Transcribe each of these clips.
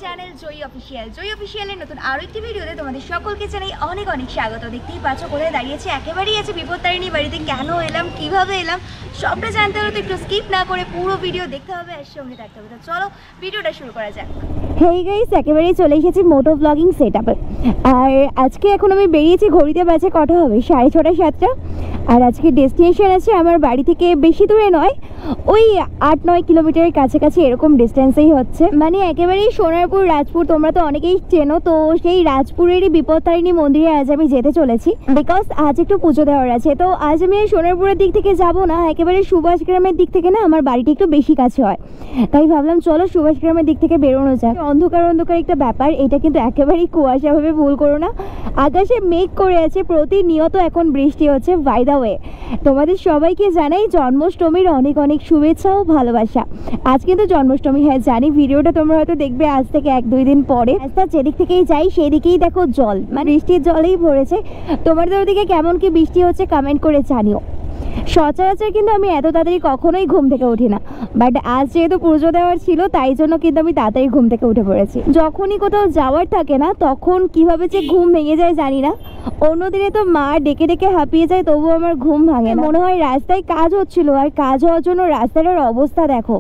Channel জয়ী অফিসিয়ালের নতুন আরো একটি ভিডিওতে তোমাদের সকলকে জানাই অনেক অনেক স্বাগত। দেখতেই পাচ্ছ কোথায় দাঁড়িয়েছে, একেবারেই আছে বিপত্তারিণী বাড়িতে। কেন এলাম, কিভাবে এলাম, সবটা জানতে হলে তো একটু স্কিপ না করে পুরো ভিডিও দেখতে হবে, আর সঙ্গে থাকতে হবে। তো চলো ভিডিওটা শুরু করা যাক। হেই গাইস, একেবারেই চলে এসেছি মোটো ব্লগিং সেটআপে। আর আজকে এখন আমি বেরিয়েছি, ঘড়িতে বাজে কটা হবে, 6:30 7টা। আর আজকে ডেস্টিনেশন আছে আমার বাড়ি থেকে বেশি দূরে নয়, ওই 8-9 কিলোমিটারের কাছাকাছি এরকম ডিস্টেন্সেই হচ্ছে। মানে একেবারেই সোনারপুর রাজপুর, তোমরা তো অনেকেই চেনো। তো সেই রাজপুরেরই বিপত্তারিণী মন্দিরে আজ আমি যেতে চলেছি, বিকজ আজ একটু পুজো দেওয়ার আছে। তো আজ আমি সোনারপুরের দিক থেকে যাব না, একেবারে সুভাষ গ্রামের দিক থেকে না আমার বাড়িটা একটু বেশি কাছে হয়, তাই ভাবলাম চলো সুভাষ গ্রামের দিক থেকে বেরোনো যাক। অন্ধকার অন্ধকার একটা ব্যাপার, এটা কিন্তু একেবারেই কুয়াশা ভাবে ভুল করো না। আকাশে মেঘ করে আছে, প্রতিনিয়ত এখন বৃষ্টি হচ্ছে। বাই দ্য ওয়ে, তোমাদের সবাইকে জানাই জন্মাষ্টমীর অনেক অনেক শুভেচ্ছা ও ভালোবাসা। আজ কিন্তু জন্মাষ্টমী, হ্যাঁ জানি। ভিডিওটা তোমরা হয়তো দেখবে আজ থেকে 1-2 দিন পরে। রাস্তা যেদিক থেকেই যাই সেদিকেই দেখো জল, মানে বৃষ্টির জলেই ভরেছে। তোমাদের ওদিকে কেমন কি বৃষ্টি হচ্ছে কমেন্ট করে জানিও। সচরাচর কিন্তু আমি এত তাড়াতাড়ি কখনোই ঘুম থেকে উঠি না, বাট আজ যেহেতু পুজো দেওয়ার ছিল তাই জন্য কিন্তু আমি তাড়াতাড়ি ঘুম থেকে উঠে পড়েছি। যখনই কোথাও যাওয়ার থাকে না তখন কিভাবে যে ঘুম ভেঙে যায় জানি না। অন্যদিনে তো মা ডেকে ডেকে হাঁপিয়ে যায়, তবুও আমার ঘুম ভাঙে না। মনে হয় রাস্তায় কাজ হচ্ছিল, আর কাজ হওয়ার জন্য রাস্তাটার অবস্থা দেখো,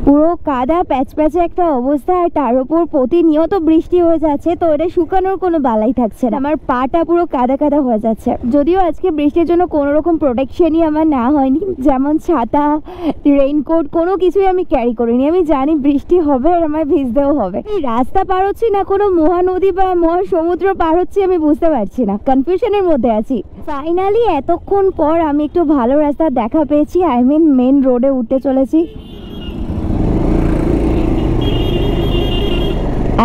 পুরো কাদা প্যাচপ্যাচে একটা অবস্থা। আর তার উপর প্রতিনিয়ত বৃষ্টি হয়ে যাচ্ছে, তো এটা শুকানোর কোনো বালাই থাকছে না। আমার পাটা পুরো কাদা কাদা হয়ে যাচ্ছে। যদিও আজকে বৃষ্টির জন্য কোনো রকম প্রোটেকশনই আমার না হয়নি, যেমন ছাতা, রেইনকোট, কোনো কিছুই আমি ক্যারি করিনি। আমি জানি বৃষ্টি হবে আর আমার ভিজতেও হবে। এই রাস্তা পার হচ্ছি না কোনো মহানদী বা মহাসমুদ্র পার হচ্ছি, আমি বুঝতে পারছি না, কনফিউশনের মধ্যে আছি। ফাইনালি এতক্ষণ পর আমি একটু ভালো রাস্তা দেখা পেয়েছি, আই মিন মেন রোডে উঠতে চলেছি।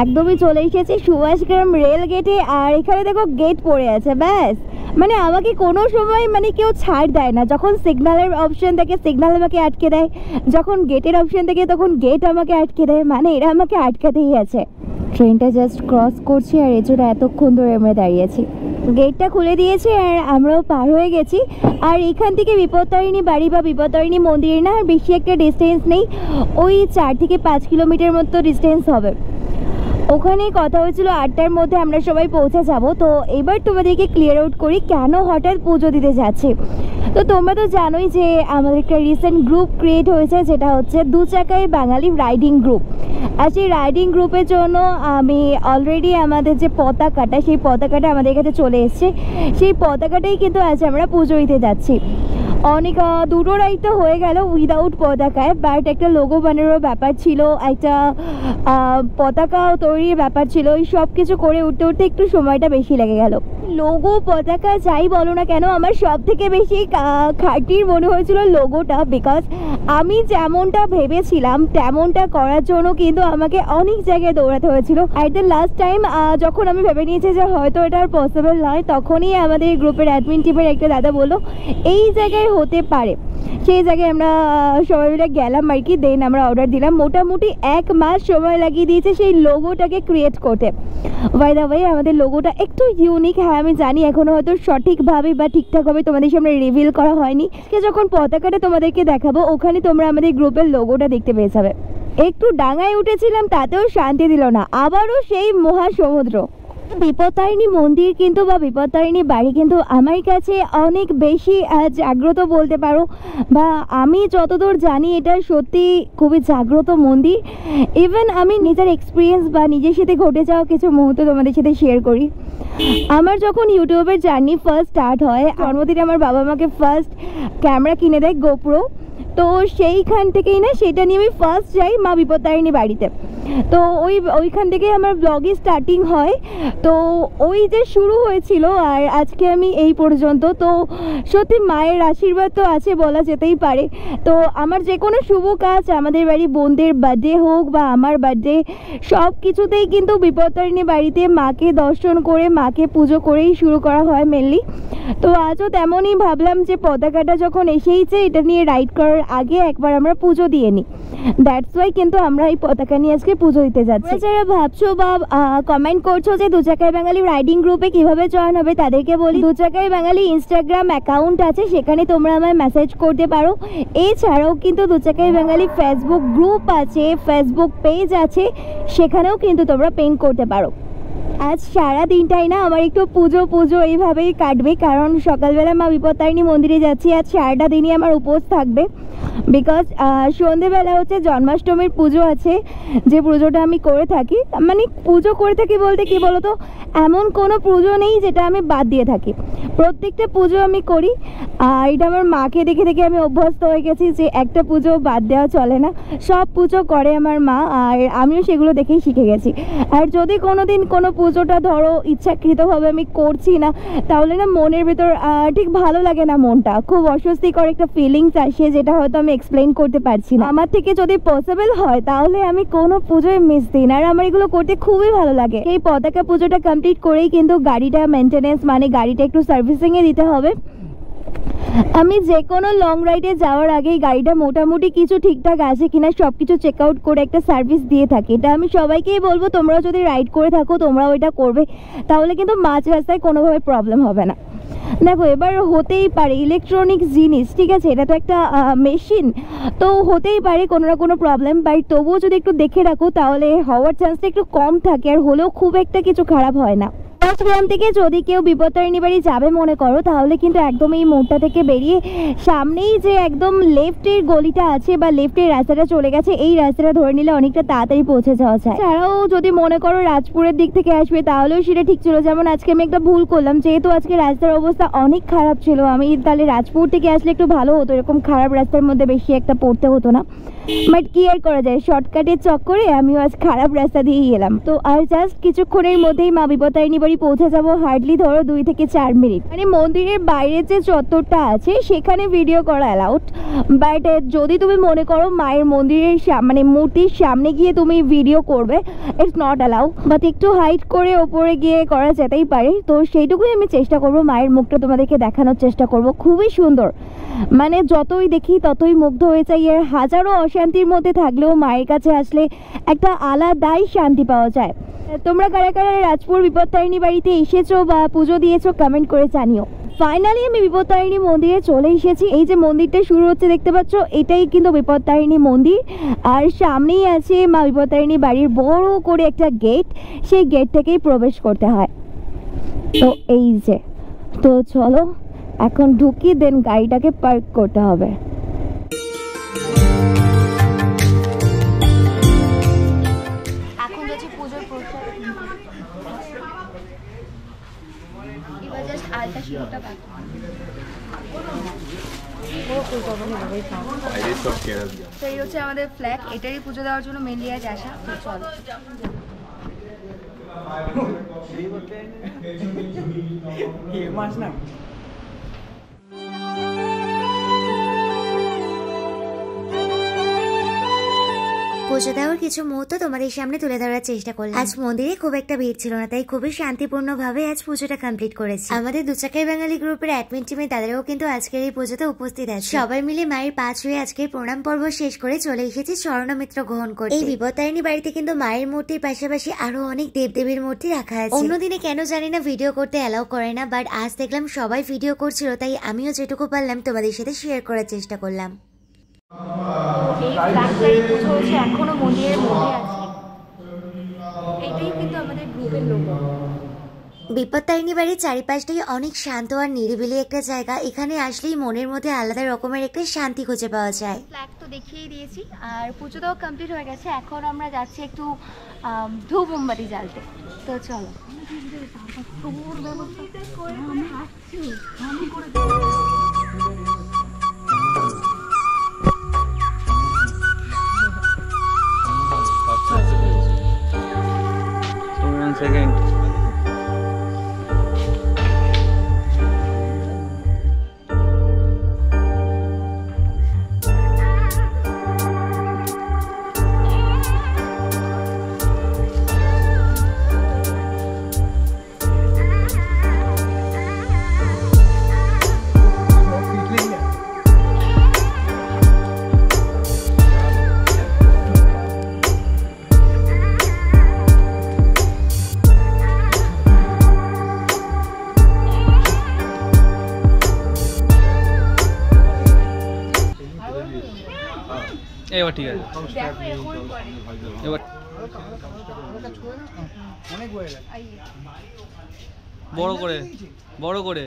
একদমই চলে এসেছি সুভাষগ্রাম রেল গেটে। আর এখানে দেখো গেট পড়ে আছে, ব্যাস। মানে আমাকে কোনো সময় মানে কেউ ছাড় দেয় না। যখন সিগন্যালের অপশন থাকে সিগন্যাল আমাকে আটকে দেয়, যখন গেটের অপশন থাকে তখন গেট আমাকে আটকে দেয়। মানে এরা আমাকে আটকাতেই আছে। ট্রেনটা জাস্ট ক্রস করছি আর এজন্য এতক্ষণ ধরে আমরা দাঁড়িয়েছি। গেটটা খুলে দিয়েছে আর আমরাও পার হয়ে গেছি। আর এখান থেকে বিপত্তারিণী বাড়ি বা বিপত্তারিণী মন্দিরে না আর বেশি একটা ডিস্টেন্স নেই, ওই 4 থেকে 5 কিলোমিটার মতো ডিস্টেন্স হবে। ওখানে কথা হয়েছিল 8টার মধ্যে আমরা সবাই পৌঁছে যাব। তো এবার তোমাদেরকে ক্লিয়ার আউট করি কেন হঠাৎ পুজো দিতে যাচ্ছি। তো তোমরা তো জানোই যে আমাদের একটা রিসেন্ট গ্রুপ ক্রিয়েট হয়েছে, যেটা হচ্ছে 2 চাকায় বাঙালি রাইডিং গ্রুপ। আর সেই রাইডিং গ্রুপের জন্য আমি অলরেডি আমাদের যে পতাকাটা, সেই পতাকাটা আমাদের কাছে চলে এসছে। সেই পতাকাটাই কিন্তু আজ আমরা পুজো দিতে যাচ্ছি। অনেক দুটো রাইড তো হয়ে গেল উইদাউট পতাকায়, বাট একটা লোগো বানানোর ব্যাপার ছিল, একটা পতাকা তৈরির ব্যাপার ছিল। এই সব কিছু করে উঠতে উঠতে একটু সময়টা বেশি লেগে গেল। লোগো পতাকা যাই বলো না কেন, আমার সব থেকে বেশি খাঁটির মনে হয়েছিল লোগোটা, বিকজ আমি যেমনটা ভেবেছিলাম তেমনটা করার জন্য কিন্তু আমাকে অনেক জায়গায় দৌড়াতে হয়েছিল। অ্যাট দ্য লাস্ট টাইম যখন আমি ভেবে নিয়েছি যে হয়তো এটা আর পসিবল নয়, তখনই আমাদের গ্রুপের অ্যাডমিন টিমের একটা দাদা বললো এই জায়গায় হতে পারে। সেই জায়গায় আমরা সবাই মিলে গেলাম আর কি। দেন আমরা অর্ডার দিলাম। মোটামুটি 1 মাস সময় লাগিয়ে দিয়েছে সেই লোগোটাকে ক্রিয়েট করতে। বাই দ্য ওয়ে, আমাদের লোগোটা একটু ইউনিক। হ্যাঁ আমি জানি এখনও হয়তো সঠিকভাবে বা ঠিকঠাকভাবে তোমাদের সামনে রিভিল করা হয়নি। যখন পতাকাটা তোমাদেরকে দেখাবো ওখানে তোমরা আমাদের গ্রুপের লোগোটা দেখতে পেয়ে যাবে। একটু ডাঙায় উঠেছিলাম, তাতেও শান্তি দিল না, আবারও সেই মহাসমুদ্র। বিপত্তারিণী মন্দির কিন্তু বা বিপত্তারিণী বাড়ি কিন্তু আমার কাছে অনেক বেশি জাগ্রত বলতে পারো, বা আমি যতদূর জানি এটা সত্যি খুবই জাগ্রত মন্দির। ইভেন আমি নিজের এক্সপিরিয়েন্স বা নিজের সাথে ঘটে যাওয়া কিছু মুহূর্ত তোমাদের সাথে শেয়ার করি। আমার যখন ইউটিউবের জার্নি ফার্স্ট স্টার্ট হয়, জন্মদিনে আমার বাবা আমাকে ফার্স্ট ক্যামেরা কিনে দেয় গোপ্রো। তো সেইখান থেকেই না সেটা নিয়ে আমি ফার্স্ট যাই মা বিপত্তারিণী বাড়িতে। তো ওইখান থেকে আমার ব্লগই স্টার্টিং হয়। তো ওই যে শুরু হয়েছিল আর আজকে আমি এই পর্যন্ত। তো সত্যি মায়ের আশীর্বাদ তো আছে বলা যেতেই পারে। তো আমার যে কোনো শুভ কাজ, আমাদের বাড়ি বোনদের বার্থডে হোক বা আমার বার্থডে, সব কিছুতেই কিন্তু বিপত্তারিণী বাড়িতে মাকে দর্শন করে মাকে পুজো করেই শুরু করা হয় মেনলি। তো আজও তেমনই ভাবলাম যে পতাকাটা যখন এসেইছে এটা নিয়ে রাইড করার আগে একবার আমরা পুজো দিয়ে নিই। দ্যাটস ওয়াই কিন্তু আমরা এই পতাকা নিয়ে আজকে পুজো দিতে যাচ্ছি। যারা ভাবছো বা কমেন্ট করছো যে দু চাকায় বাঙালি রাইডিং গ্রুপে কিভাবে জয়েন হবে, তাদেরকে বলি দু চাকায় বাঙালি ইনস্টাগ্রাম অ্যাকাউন্ট আছে, সেখানে তোমরা আমায় মেসেজ করতে পারো। এছাড়াও কিন্তু দু চাকায় বাঙালি ফেসবুক গ্রুপ আছে, ফেসবুক পেজ আছে, সেখানেও কিন্তু তোমরা পেইন্ট করতে পারো। আজ সারা দিনটাই না আমার একটু পুজো পুজো এইভাবেই কাটবে, কারণ সকালবেলা মা বিপত্তারিণী মন্দিরে যাচ্ছি। আজ সারাটা দিনই আমার উপোস থাকবে, বিকজ সন্ধেবেলা হচ্ছে জন্মাষ্টমীর পুজো আছে, যে পুজোটা আমি করে থাকি। মানে পুজো করে থাকি বলতে কি বলতো, এমন কোনো পুজো নেই যেটা আমি বাদ দিয়ে থাকি, প্রত্যেকটা পুজো আমি করি। আর এটা আমার মাকে দেখে দেখে আমি অভ্যস্ত হয়ে গেছি যে একটা পুজো বাদ দেওয়া চলে না, সব পুজো করে আমার মা, আর আমিও সেগুলো দেখেই শিখে গেছি। আর যদি কোনো দিন কোনো পুজোটা ধরো ইচ্ছাকৃতভাবে আমি করছি না, তাহলে না মনের ভেতর ঠিক ভালো লাগে না, মনটা খুব অস্বস্তিকর একটা ফিলিংস আসে, যেটা হয়তো আমি এক্সপ্লেইন করতে পারছি না। আমার থেকে যদি পসিবল হয় তাহলে আমি কোনো পুজোয় মিস দিই না, আর আমার এগুলো করতে খুবই ভালো লাগে। এই পতাকা পুজোটা কমপ্লিট করেই কিন্তু গাড়িটা মেনটেনেন্স, মানে গাড়িটা একটু সার্ভিসিংয়ে দিতে হবে। আমি যে কোনো লং রাইডে যাওয়ার আগেই গাড়িটা মোটামুটি কিছু ঠিকঠাক আছে কিনা সব কিছু চেক আউট করে একটা সার্ভিস দিয়ে থাকি। এটা আমি সবাইকেই বলবো, তোমরাও যদি রাইড করে থাকো তোমরাও এটা করবে, তাহলে কিন্তু মাঝ রাস্তায় কোনোভাবে প্রবলেম হবে না। দেখো এবার হতেই পারে ইলেকট্রনিক্স জিনিস, ঠিক আছে, এটা তো একটা মেশিন, তো হতেই পারে কোনো না কোনো প্রবলেম, বাট তবুও যদি একটু দেখে রাখো তাহলে হওয়ার চান্সটা একটু কম থাকে, আর হলেও খুব একটা কিছু খারাপ হয় না। গ্রাম থেকে যদি কেউ বিপত্তারিণী বাড়ি যাবে মনে করো, তাহলে কিন্তু একদম এই মোড়টা থেকে বেরিয়ে সামনেই যে একদম লেফটের গলিটা আছে বা লেফটের রাস্তাটা চলে গেছে, এই রাস্তাটা ধরে নিলে অনেকটা তাড়াতাড়ি পৌঁছে যাওয়া যায়। এছাড়াও যদি মনে করো রাজপুরের দিক থেকে আসবে, তাহলেও সেটা ঠিক ছিল। যেমন আজকে আমি একটা ভুল করলাম, যেহেতু আজকে রাস্তার অবস্থা অনেক খারাপ ছিল, আমি তাহলে রাজপুর থেকে আসলে একটু ভালো হতো, এরকম খারাপ রাস্তার মধ্যে বেশি একটা পড়তে হতো না। বাট কি আর করা যায়, শর্টকাটের চক্করে আমিও আজ খারাপ রাস্তা দিয়েই এলাম। তো আর জাস্ট কিছুক্ষণের মধ্যেই মা বিপত্তারিণী বাড়ি পৌঁছে যাবো, হার্ডলি ধরো 2 থেকে 4 মিনিট। মানে মন্দিরের বাইরে যে চত্বরটা আছে সেখানে ভিডিও করা অ্যালাউড, বাট যদি তুমি মনে করো মায়ের মন্দিরের মানে মূর্তির সামনে গিয়ে তুমি ভিডিও করবে, ইটস নট অ্যালাউ। বাট একটু হাইট করে ওপরে গিয়ে করা যেতেই পারে, তো সেইটুকুই আমি চেষ্টা করবো, মায়ের মুখটা তোমাদেরকে দেখানোর চেষ্টা করব। খুবই সুন্দর, মানে যতই দেখি ততই মুগ্ধ হয়ে যাই। আর হাজারো অশান্তির মধ্যে থাকলেও মায়ের কাছে আসলে একটা আলাদাই শান্তি পাওয়া যায়। তোমরা কারা কারা রাজপুর বিপত্তারিণী বাড়িতে এসেছো বা পুজো দিয়েছো কমেন্ট করে জানিও। ফাইনালি আমি বিপত্তারিণী মন্দিরে চলে এসেছি। এই যে মন্দিরটা শুরু হচ্ছে দেখতে পাচ্ছ, এটাই কিন্তু বিপত্তারিণী মন্দির, আর সামনেই আছে মা বিপত্তারিণী বাড়ির বড় করে একটা গেট, সেই গেট থেকেই প্রবেশ করতে হয়। তো এই যে, তো চলো এখন ঢুকি, দেন গাড়িটাকে পার্ক করতে হবে। এখন হচ্ছে পুজোর প্রসাদ, এবার জাস্ট আলতা শুরুটা বাকি। তো এই হচ্ছে আমাদের ফ্ল্যাগ, এটারই পুজো দেওয়ার জন্য মেনলি আজ আসা। তো চলো মাস না পুজো দেওয়ার কিছু মুহূর্ত তোমাদের সামনে তুলে ধরার চেষ্টা করলাম। আজ মন্দিরে খুব একটা ভিড় ছিল না, তাই খুবই শান্তিপূর্ণ ভাবে আজ পুজোটা কমপ্লিট করেছি। আমাদের দুচাকাই বাঙালি গ্রুপের অ্যাডমিন টিমে তাদেরও কিন্তু আজকের এই পুজোতে উপস্থিত আছে। সবাই মিলে মায়ের পা ছুঁয়ে আজকের প্রণাম পর্ব শেষ করে চলে এসেছি স্বর্ণমিত্র গ্রহণ করতে। এই বিপত্তারিণী বাড়িতে কিন্তু মায়ের মূর্তির পাশাপাশি আরো অনেক দেবদেবীর মূর্তি রাখা আছে। অন্যদিনে কেন জানি না ভিডিও করতে অ্যালাউ করে না, বাট আজ দেখলাম সবাই ভিডিও করছিল, তাই আমিও যেটুকু পারলাম তোমাদের সাথে শেয়ার করার চেষ্টা করলাম। এই ফ্ল্যাগটারই পুজো হচ্ছে, এখনো মন্দিরের মধ্যে আছে। এটাই কিন্তু আমাদের গ্রুপের লোগো। বিপত্তারিণী বাড়ির চারিপাশটাই অনেক শান্ত আর নিরিবিলি একটা জায়গা, এখানে আসলেই মনের মধ্যে আলাদা রকমের একটা শান্তি খুঁজে পাওয়া যায়। ফ্ল্যাগ তো দেখিয়ে দিয়েছি, আর পুজো দেওয়া কমপ্লিট হয়ে গেছে। এখন আমরা যাচ্ছি একটু ধূপ মোমবাতি জ্বালতে। তো চলো। Second. এবার ঠিক আছে এবার বড় করে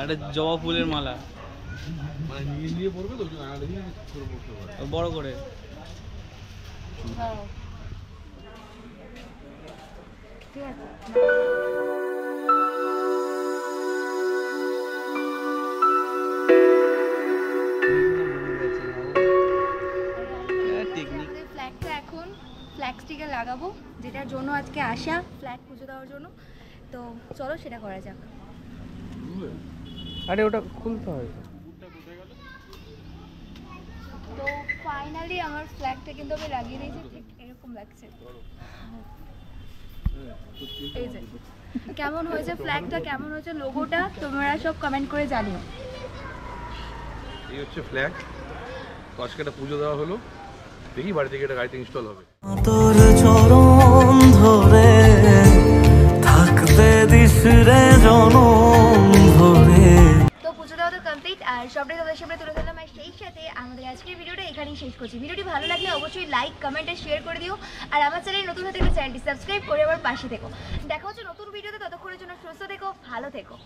একটা জবা ফুলের মালা বড় করে ঠিক আছে ফ্ল্যাগটা এখন ফ্ল্যাগ স্টিকার লাগাবো, যেটার জন্য আজকে আসা ফ্ল্যাগ পুজো দেওয়ার জন্য। তো চলো সেটা করা যাক। আরে ওটা খুলতে হয়। তো ফাইনালি আমার ফ্ল্যাগটা কিন্তু আমি লাগিয়ে দিয়েছি, ঠিক এরকম লাগছে। এই যে কেমন হয়েছে ফ্ল্যাগটা, কেমন হয়েছে লোগোটা, তোমরা সব কমেন্ট করে জানিও। এই হচ্ছে ফ্ল্যাগ, আজকে একটা পুজো দেওয়া হলো, দেখি বাড়ি থেকে এটা গাড়িতে ইনস্টল হবে। তোর চরণ ধরে থাকতে দিস রে জনম ধরে। তো পুজো দেওয়া তো কমপ্লিট, আর সবটাই তোমাদের সামনে তুলে ধরলাম। আর সেই সাথে আমাদের আজকের ভিডিওটা এখানেই শেষ করছি। ভিডিওটি ভালো লাগলে অবশ্যই লাইক, কমেন্ট আর শেয়ার করে দিও। আর আমার চ্যানেল নতুন হয়ে থাকলে চ্যানেলটি সাবস্ক্রাইব করে আমার পাশে থেকো। দেখা হচ্ছে নতুন ভিডিওতে, ততক্ষণের জন্য সুস্থ থেকো, ভালো থেকো।